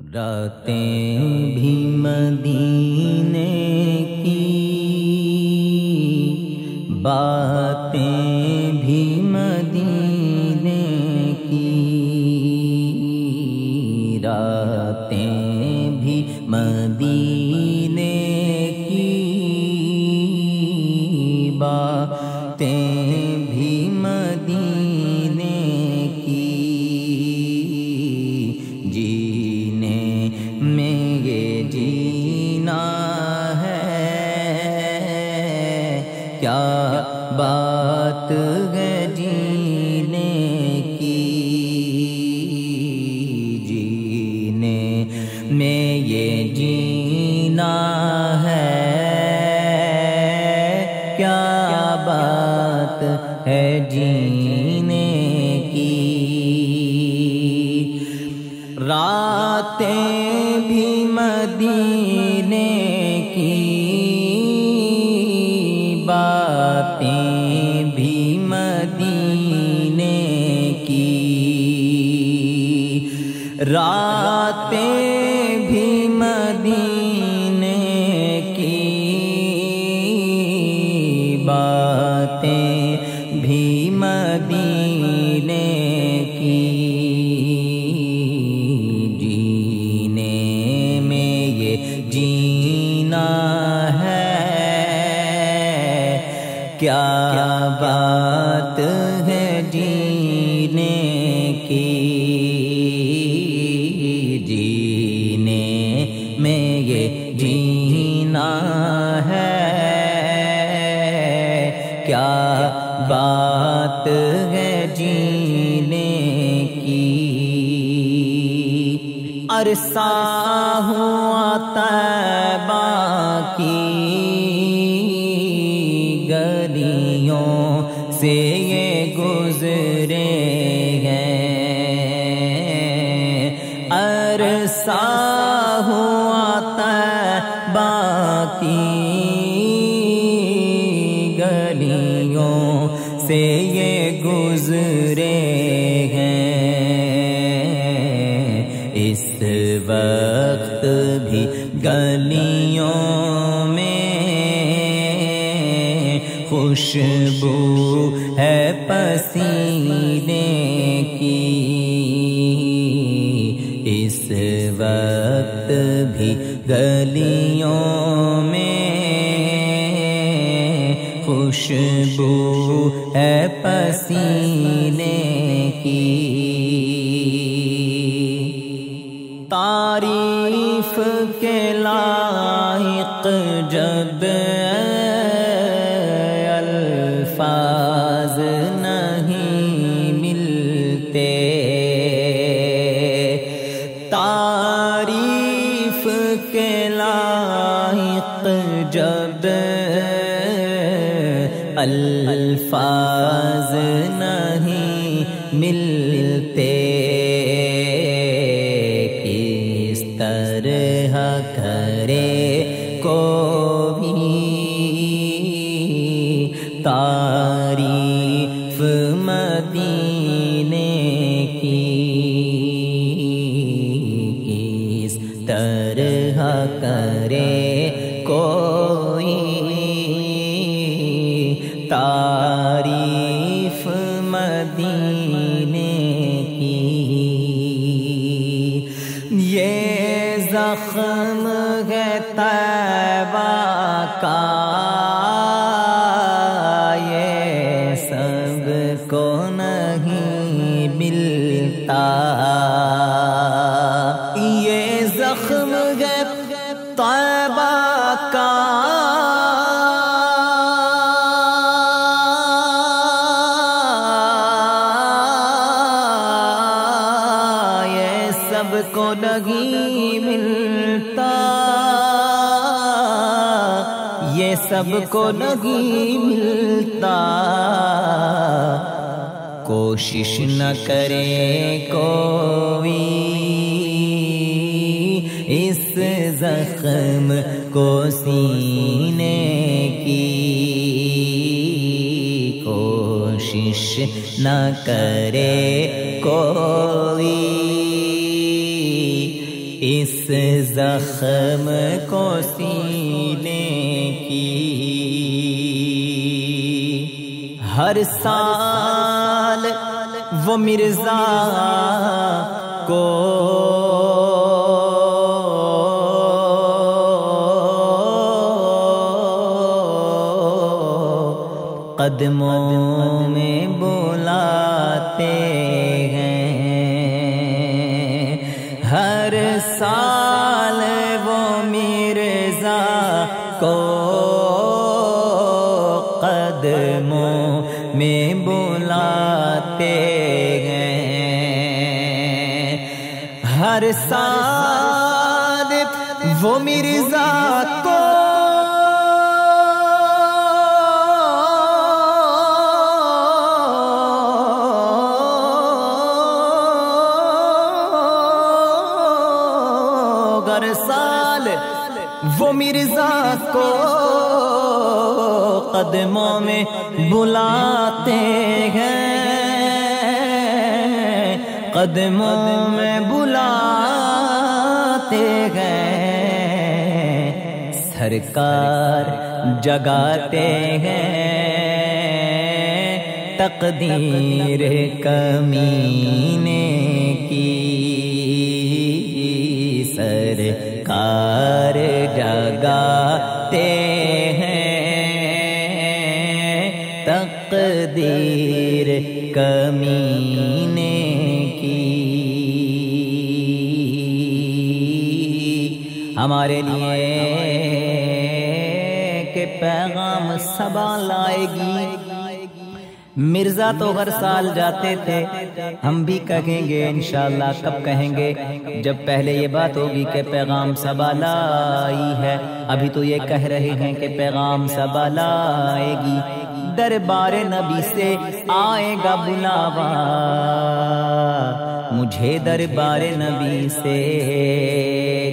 راتیں بھی مدینے کی، باتیں بھی مدینے کی، راتیں بھی مدینے کی، باتیں بھی مدینے کی، جینے میں یہ جینا ہے، کیا بات ہے جینے کی، جینے میں یہ جینا ہے، کیا بات ہے جینے کی، راتیں بھی مدینے کی، باتیں بھی مدینے کی، راتیں بھی مدینے کی، باتیں بھی مدینے کی، جینے میں یہ جینا ہے، کیا بات ہے جینے کی، جینے میں یہ جینا ہے، کیا بات ہے جینے کی، عرصہ ہوا طیبہ کی گلیوں سے یہ گزرے ہیں، عرصہ ہوا طیبہ کی گلیوں سے یہ گزرے ہیں، اس وقت بھی گلیوں میں خوشبو ہے پسینے کی، اس وقت بھی گلیوں میں خوشبو ہے پسینے کی، تعریف کے لائق جب الفاظ نہیں ملتے، تعریف کے لائق جب الفاظ نہیں ملتے، کس طرح کرے کوئی تعریف مدینے کی، کس طرح کرے کوئی تعریف مدینے کی، یہ زخم ہے طیبہ کا، یہ سب کو نہیں ملتا، یہ زخم ہے طیبہ کا، سب کو نہیں ملتا، یہ سب کو نہیں ملتا، کوشش نہ کرے کوئی اس زخم کو سینے کی، کوشش نہ کرے کوئی اس زخم کو سینے کی ہر سال وہ مرزا کو قدموں میں بلاتے ہیں، ہر سال وہ مرزا کو قدموں میں بلاتے ہیں، ہر سال وہ مرزا کو ہر سال وہ مرزا کو قدموں میں بلاتے ہیں، قدموں میں بلاتے ہیں، سرکار جگاتے ہیں تقدیر کمینے کی، سرکار جگاتے ہیں تقدیر کمینے کی۔ ہمارے لیے کہ پیغام صبا لائے گی، مرزا تو ہر سال جاتے تھے، ہم بھی کہیں گے انشاءاللہ۔ کب کہیں گے؟ جب پہلے یہ بات ہوگی کہ پیغام صبا لائی ہے، ابھی تو یہ کہہ رہے ہیں کہ پیغام صبا لائے گی، دربار نبی سے آئے گا بلاوا، مجھے دربار نبی سے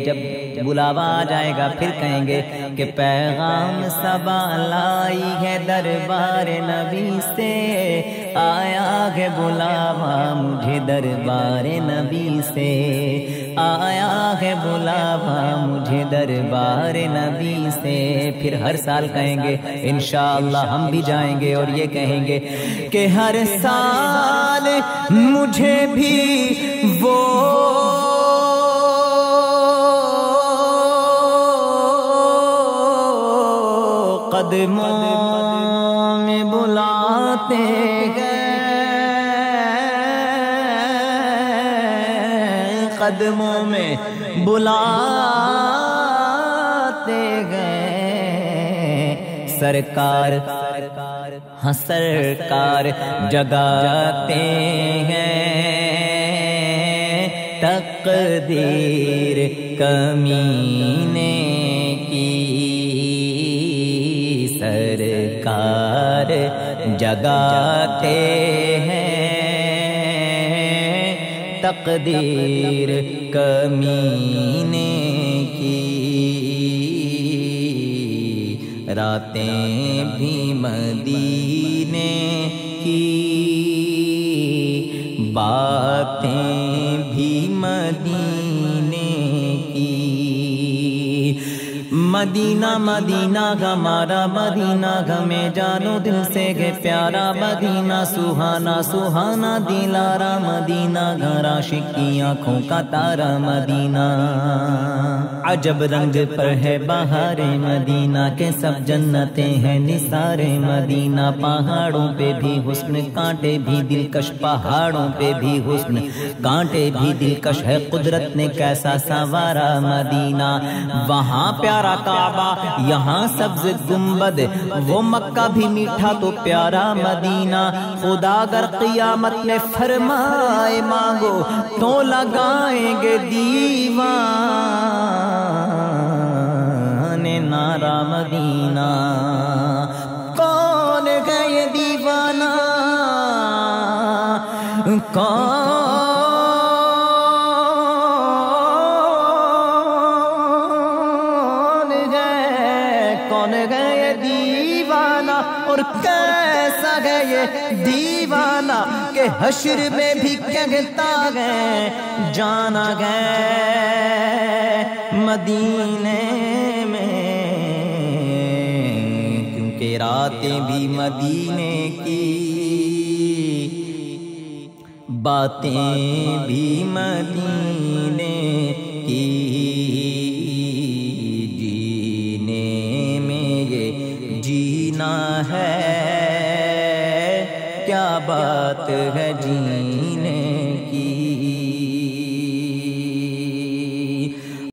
جب بلاوا آ جائے گا پھر کہیں گے کہ پیغام صبا لائی ہے دربار نبی سے، آیا ہے بلاوا مجھے دربار نبی سے، آیا ہے بلاوا مجھے دربار نبی سے۔ پھر ہر سال کہیں گے انشاءاللہ، ہم بھی جائیں گے اور یہ کہیں گے کہ ہر سال مجھے بھی وہ قدموں میں بلاتے گئے، قدموں میں بلاتے گئے، سرکار ہاں سرکار جگاتے ہیں تقدیر کمینے کی، سرکار جگاتے ہیں تقدیر کمینے کی، راتیں بھی مدینے کی، باتیں بھی مدینے کی، مدینہ مدینہ ہمارا مدینہ ہمیں جانو دل سے ہے پیارا، مدینہ سہانا سہانا دلارا، مدینہ گھر عاشق کی آنکھوں کا تارا، مدینہ عجب رنگ پر ہے بہار مدینہ کے سب جنتیں ہیں نثار مدینہ، پہاڑوں پہ بھی حسن کانٹے بھی دلکش، پہاڑوں پہ بھی حسن کانٹے بھی دلکش ہے، قدرت نے کیسا سنوارا مدینہ، وہاں پیارا کعبہ یہاں سبز گنبد، وہ مکہ بھی میٹھا تو پیارا مدینہ، خدا اگر قیامت میں فرمائے مانگو تو لگائیں گے دیوان نارا مدینہ، کون ہے یہ دیوانہ، کون ہے یہ دیوانہ، اور کیسا ہے یہ دیوانہ کہ حشر میں بھی کہتا ہے جانا ہے مدینے میں، کیونکہ راتیں بھی مدینے کی، باتیں بھی مدینے کی، جینے میں یہ جینا ہے، کیا بات ہے جینے